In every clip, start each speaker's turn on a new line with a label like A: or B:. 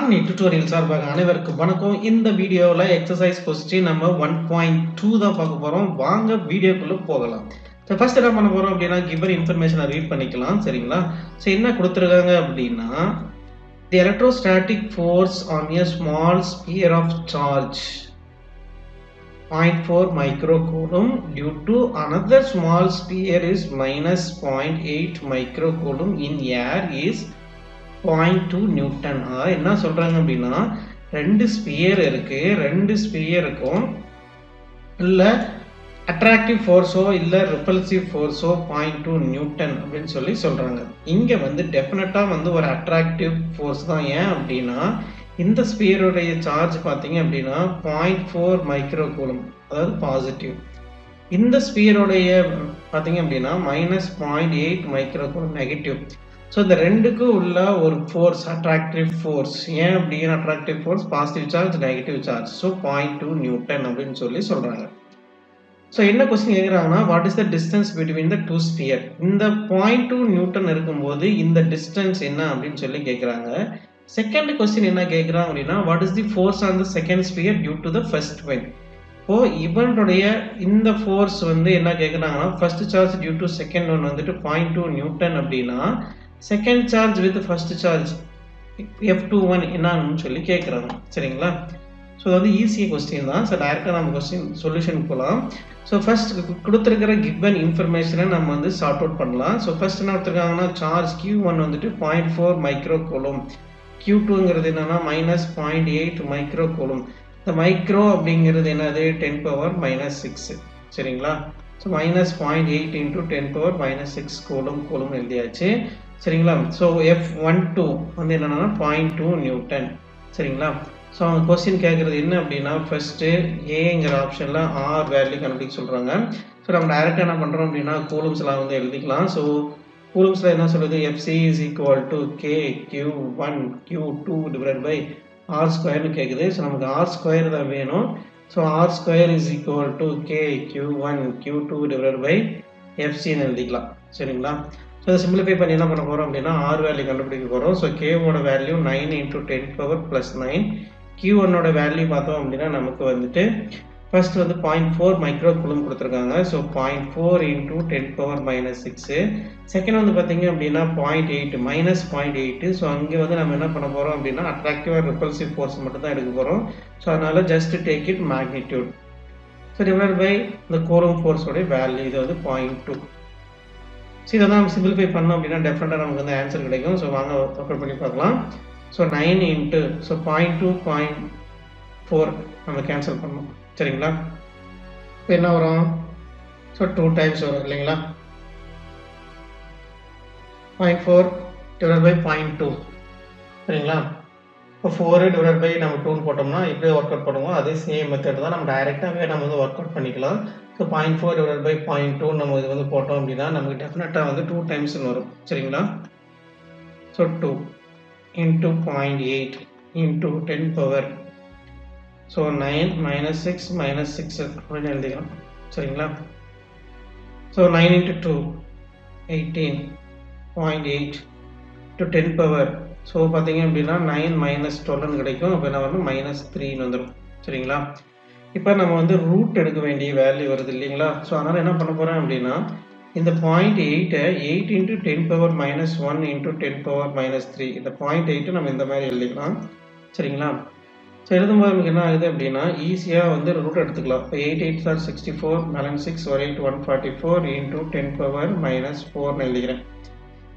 A: Harmony tutorial சார்பாக அனைவருக்கும் வணக்கம். இந்த வீடியோல எக்சர்சைஸ் கொஸ்டின் நம்ம 1.2 தான் பார்க்க போறோம். வாங்க வீடியோக்குள்ள போகலாம். சோ ஃபர்ஸ்ட் என்ன பண்ண போறோம் அப்படினா given information ரீட் பண்ணிக்கலாம். சரிங்களா? சோ என்ன கொடுத்திருக்காங்க அப்படினா the electrostatic force on a small sphere of charge 0.4 microcoulomb due to another small sphere is minus 0.8 microcoulomb in air is 0.2 Newton. என்ன சொல்றாங்க அப்படின்னா ரெண்டு ஸ்பியர் இருக்கு, ரெண்டு ஸ்பியருக்கும் இல்ல அட்ராக்டிவ் ஃபோர்ஸோ இல்ல ரிப்பல்சிவ் ஃபோர்ஸோ 0.2 நியூட்டன் அப்படின்னு சொல்லி சொல்றாங்க. இங்க வந்து டெஃபினட்டா வந்து ஒரு அட்ராக்டிவ் ஃபோர்ஸ் தான். ஏன் அப்படின்னா இந்த ஸ்பியருடைய சார்ஜ் பார்த்தீங்க அப்படின்னா 0.4 மைக்ரோ கூலும், அதாவது பாசிட்டிவ். இந்த ஸ்பியருடைய பார்த்தீங்க அப்படின்னா minus 0.8 micro coulomb negative. So இந்த ரெண்டுக்கும் உள்ள ஒரு ஃபோர்ஸ் அட்ராக்டிவ் ஃபோர்ஸ். ஏன் அப்படின்னு attractive force positive charge negative charge. So 0.2 newton அப்படின்னு சொல்லி சொல்றாங்க. ஸோ என்ன கொஸ்டின் கேட்குறாங்கன்னா what is the distance between the two sphere. இந்த 0.2 நியூட்டன் இருக்கும்போது இந்த டிஸ்டன்ஸ் என்ன அப்படின்னு சொல்லி கேட்குறாங்க. செகண்ட் கொஸ்டின் என்ன கேட்குறாங்க அப்படின்னா what is the force on the second sphere due to the first one. இப்போ இவனுடைய இந்த ஃபோர்ஸ் வந்து என்ன கேட்குறாங்கன்னா first charge due to second one வந்துட்டு 0.2 நியூட்டன் அப்படின்னா second charge with first charge F21 என்னன்னு சொல்லி கேட்குறாங்க. சரிங்களா? ஸோ அது ஈஸியாக கொஸ்டின் தான். ஸோ டைரெக்டாக நம்ம கொஸ்டின் சொல்யூஷன் போகலாம். ஸோ ஃபர்ஸ்ட் கொடுத்துருக்கிற கிவன் இன்ஃபர்மேஷனை நம்ம வந்து சார்ட் அவுட் பண்ணலாம். ஸோ ஃபர்ஸ்ட் என்ன கொடுத்துருக்காங்கன்னா சார்ஜ் Q1 வந்துட்டு 0.4 மைக்ரோ கூலும், Q2ங்கிறது என்னன்னா மைனஸ் 0.8 மைக்ரோ கூலும். இந்த மைக்ரோ அப்படிங்கிறது என்னது 10⁻⁻6. சரிங்களா? ஸோ மைனஸ் 0.8 இன்டூ 10⁻⁻6 கூலும் எழுதியாச்சு. சரிங்களா? ஸோ F12 வந்து என்னன்னா 0.2 நியூட்டன். சரிங்களா? ஸோ அவங்க கொஸ்டின் கேட்குறது என்ன அப்படின்னா ஃபர்ஸ்ட்டு ஏங்கிற ஆப்ஷனில் ஆர் வேல்யூ கண்டுபிடிக்க சொல்கிறாங்க. ஸோ நம்ம டைரெக்டாக என்ன பண்ணுறோம் அப்படின்னா கூலம்ஸ்லாம் வந்து எழுதிக்கலாம். ஸோ கூலம்ஸில் என்ன சொல்லுது FC is equal to KQ1 Q2 divided by R ஸ்கொயர்னு கேட்குது. ஸோ நமக்கு R ஸ்கொயர் தான் வேணும். So R square is equal to KQ1 Q2 divided by FCன்னு எழுதிக்கலாம். சரிங்களா? ஸோ இதை சிம்பிளிஃபை பண்ணி என்ன பண்ண போகிறோம் அப்படின்னா ஆர் வேல்யூ கண்டுபிடிக்க போகிறோம். ஸோ கேவோட வேல்யூ 9 இன்டூ 10⁻+9. Q1ஓட வேல்யூ பார்த்தோம் அப்படின்னா நமக்கு வந்துட்டு ஃபர்ஸ்ட் வந்து 0.4 மைக்ரோ கூலும் கொடுத்துருக்காங்க. So 0.4 into 10⁻⁻6. செகண்ட் வந்து பார்த்தீங்க அப்படின்னா 0.8 மைனஸ் 0.8. ஸோ அங்கே வந்து நம்ம என்ன பண்ண போகிறோம் அப்படின்னா அட்ராக்டிவ் ஆர் ரிப்பல்சிவ் ஃபோர்ஸ் மட்டும் தான் எடுக்க போகிறோம். ஸோ அதனால just take it magnitude. So divide by இந்த கூலும் ஃபோர்ஸோடைய வேல்யூ இது வந்து 0.2. ஸோ இதை தான் சிம்பிளிஃபை பண்ணோம் அப்படின்னா டெஃபினட்டாக நமக்கு வந்து ஆன்சர் கிடைக்கும். ஸோ வாங்க ஒர்க் அவுட் பண்ணி பார்க்கலாம். ஸோ 9 இன்ட்டு ஸோ 0.2 0.4 நம்ம கேன்சல் பண்ணோம். சரிங்களா? இப்போ என்ன வரும்? ஸோ 2 டைம்ஸ் வரும் இல்லைங்களா? 0.4 டிவைட் பை 0.2. சரிங்களா? இப்போ 4 டிவைட் பை நம்ம 2 போட்டோம்னா இப்படியே ஒர்க் அவுட் பண்ணுவோம். அதே சேம் மெத்தட் தான் நம்ம டைரெக்டாகவே நம்ம வந்து ஒர்க் அவுட் பண்ணிக்கலாம். ஸோ 0.4 டிவைட் பை 0.2 நம்ம இது வந்து போட்டோம் அப்படின்னா நமக்கு டெஃபினட்டாக வந்து 2 டைம்ஸ்னு வரும். சரிங்களா? So 2 into 0.8 into 10 power so 9 minus 6 minus 6 அப்படின்னு எழுதிக்கலாம். சரிங்களா? So 9 into 2 18.8 to 10 power so பார்த்தீங்க அப்படின்னா 9 மைனஸ் 12 கிடைக்கும். அப்போ என்ன வரணும் மைனஸ் 3 வந்துடும். சரிங்களா? இப்போ நம்ம வந்து ரூட் எடுக்க வேண்டிய வேல்யூ வருது இல்லைங்களா? ஸோ அதனால் என்ன பண்ண போகிறேன் அப்படின்னா இந்த 0.8 8 இன்ட்டு 10⁻⁻1 இன்டூ 10⁻⁻3 இந்த 0.8 நம்ம இந்த மாதிரி எழுதிக்கலாம். சரிங்களா? ஸோ எழுதும்போது நமக்கு என்ன ஆகுது அப்படின்னா ஈஸியாக வந்து ரூட் எடுத்துக்கலாம். இப்போ 8 8 ஆர் 64 பேலன்ஸ் 6 ஒரு 8 144 இன்டூ 10⁻⁻4ன்னு எழுதிக்கிறேன்.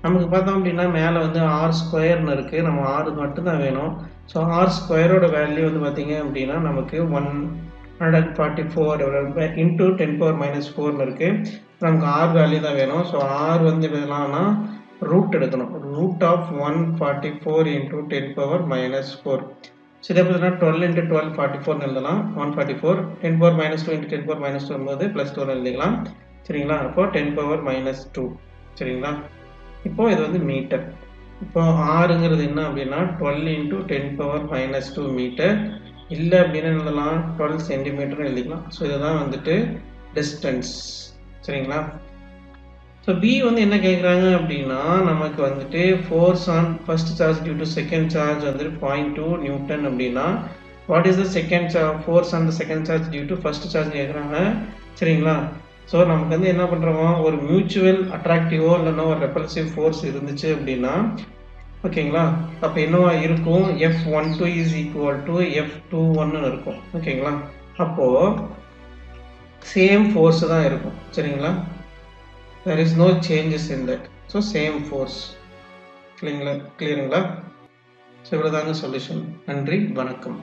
A: நமக்கு பார்த்தோம் அப்படின்னா மேலே வந்து ஆர் ஸ்கொயர்னு இருக்குது. நம்ம ஆருக்கு மட்டும்தான் வேணும். ஸோ ஆர் ஸ்கொயரோட வேல்யூ வந்து பார்த்தீங்க அப்படின்னா நமக்கு 144 இன்டூ 10⁻⁻4ன்னு இருக்குது. நமக்கு ஆர் வேல்யூ தான் வேணும். ஸோ ஆர் வந்து எதுலாம்னா ரூட் எடுக்கணும். Root of 144 into 10⁻⁻4. ஸோ இதே பார்த்தீங்கன்னா 12 இன்ட்டு 12 44ன்னு எழுதலாம். 144 10⁻⁻2 இன்ட்டு 10⁻⁻2 வரும்போது +2 எழுதிக்கலாம். சரிங்களா? அப்போ 10⁻⁻2. சரிங்களா? இப்போ இது வந்து மீட்டர். இப்போ ஆறுங்கிறது என்ன அப்படின்னா 12 இன்டூ 10⁻⁻2 மீட்டர். இல்லை அப்படின்னு எழுதலாம் 12 சென்டிமீட்டர்னு எழுதிக்கலாம். ஸோ இதுதான் வந்துட்டு டிஸ்டன்ஸ். சரிங்களா? ஸோ பி வந்து என்ன கேட்குறாங்க அப்படின்னா நமக்கு வந்துட்டு force on first charge due to second charge வந்துட்டு 0.2 நியூட்டன் அப்படின்னா what is the second force on the second charge due to first charge கேட்குறாங்க. சரிங்களா? ஸோ நமக்கு வந்து என்ன பண்ணுறோமோ ஒரு மியூச்சுவல் அட்ராக்டிவோ இல்லைன்னா ஒரு ரெப்பல்சிவ் ஃபோர்ஸ் இருந்துச்சு அப்படின்னா ஓகேங்களா, அப்போ என்னவா இருக்கும், F12 is equal to F21 இருக்கும். ஓகேங்களா, அப்போது சேம் ஃபோர்ஸ் தான் இருக்கும். சரிங்களா, there is no changes in that, so same force. கிளியருங்களா? ஸோ இவ்வளோதாங்க சொல்யூஷன். நன்றி, வணக்கம்.